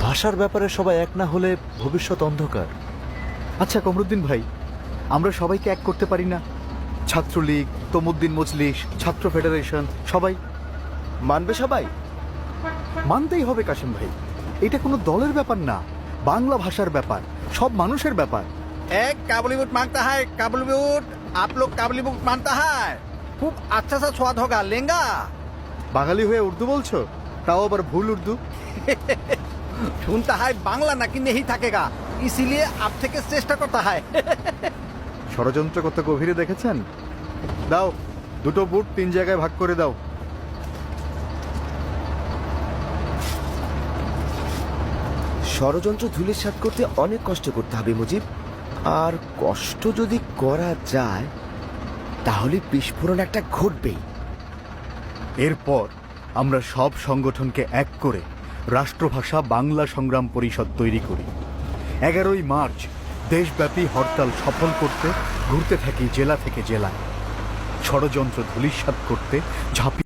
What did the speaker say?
ভাষার ব্যাপারে সবাই এক না হলে ভবিষ্যৎ অন্ধকার। আচ্ছা কমরুদ্দিন ভাই, আমরা সবাইকে এক করতে পারি না? ছাত্রলীগ, তমুদ্দিন মজলিস, ছাত্র ফেডারেশন, সবাই মানবে সবাই? মানতেই হবে কাশিম ভাই। এটা কোনো দলের ব্যাপার না, বাংলা ভাষার ব্যাপার, সব মানুষের ব্যাপার। एक काबुली बुट मांगता है, काबुली बुट। आप लोग काबुली बुट मांगता है, खूब अच्छा सा स्वाद होगा, लेंगा? বাঙালি হয়ে উর্দু বলছো, তাও আবার ভুল উর্দু। सुनता है बांग्ला नाकी नहीं थकेगा, इसीलिए आप থেকে চেষ্টা করতে হয়। ষড়যন্ত্র কত গভীরে দেখেছেন? দাও, দুটো বুট 3 জায়গায় ভাগ করে দাও। ষড়যন্ত্র ধূলিসাৎ করতে অনেক কষ্ট করতে হবে মুজিব, আর কষ্ট যদি করা যায় তাহলে বিস্ফোরণ একটা ঘটবেই। এরপর আমরা সব সংগঠনকে এক করে রাষ্ট্রভাষা বাংলা সংগ্রাম পরিষদ তৈরি করি। 11ই মার্চ দেশব্যাপী হরতাল সফল করতে ঘুরতে থাকি জেলা থেকে জেলায়, ষড়যন্ত্র ধূলিসাৎ করতে ঝাঁপিয়ে